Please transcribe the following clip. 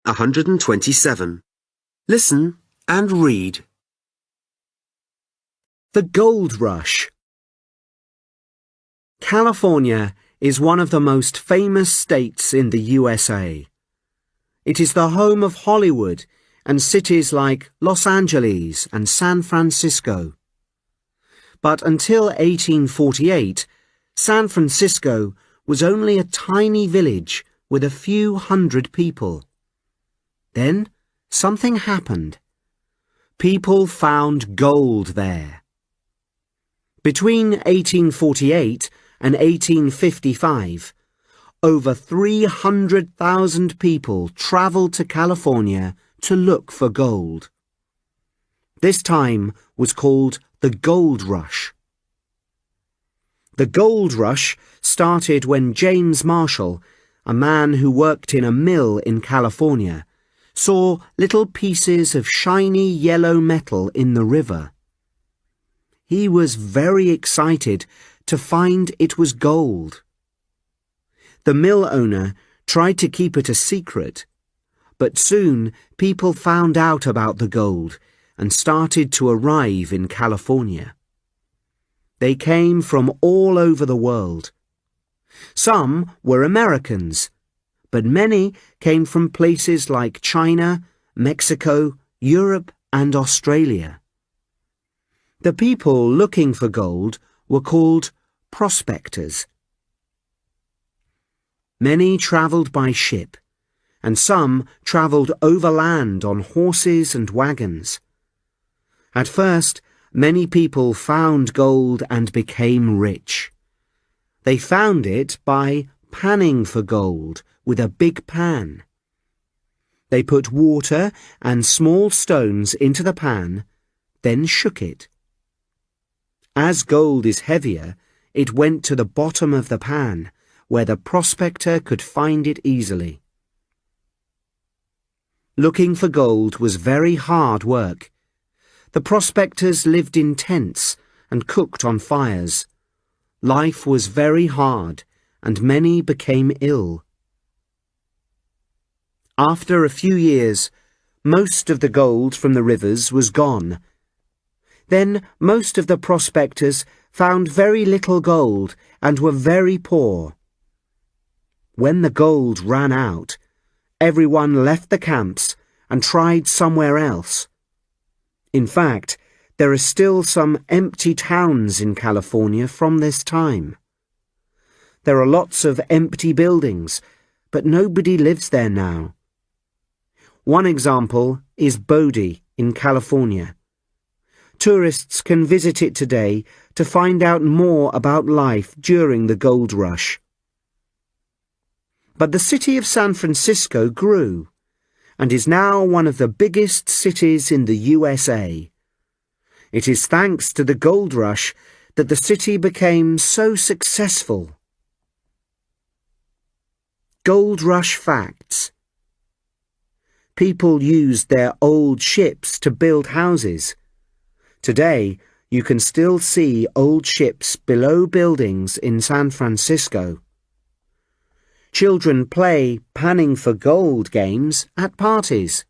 127. Listen and read. The Gold Rush. California is one of the most famous states in the USA. It is the home of Hollywood and cities like Los Angeles and San Francisco. But until 1848, San Francisco was only a tiny village with a few hundred people. Then something happened. People found gold there. Between 1848 and 1855, over 300,000 people travelled to California to look for gold. This time was called the Gold Rush. The Gold Rush started when James Marshall, a man who worked in a mill in California, saw little pieces of shiny yellow metal in the river. He was very excited to find it was gold. The mill owner tried to keep it a secret, but soon people found out about the gold and started to arrive in California. They came from all over the world. Some were Americans, but many came from places like China, Mexico, Europe, and Australia. The people looking for gold were called prospectors. Many travelled by ship, and some travelled overland on horses and wagons. At first, many people found gold and became rich. They found it by panning for gold with a big pan. They put water and small stones into the pan, then shook it. As gold is heavier, it went to the bottom of the pan, where the prospector could find it easily. Looking for gold was very hard work. The prospectors lived in tents and cooked on fires. Life was very hard, and many became ill. After a few years, most of the gold from the rivers was gone. Then most of the prospectors found very little gold and were very poor. When the gold ran out, everyone left the camps and tried somewhere else. In fact, there are still some empty towns in California from this time. There are lots of empty buildings, but nobody lives there now. One example is Bodie in California. Tourists can visit it today to find out more about life during the gold rush. But the city of San Francisco grew and is now one of the biggest cities in the USA. It is thanks to the gold rush that the city became so successful. Gold Rush facts. People used their old ships to build houses. Today, you can still see old ships below buildings in San Francisco. Children play panning for gold games at parties.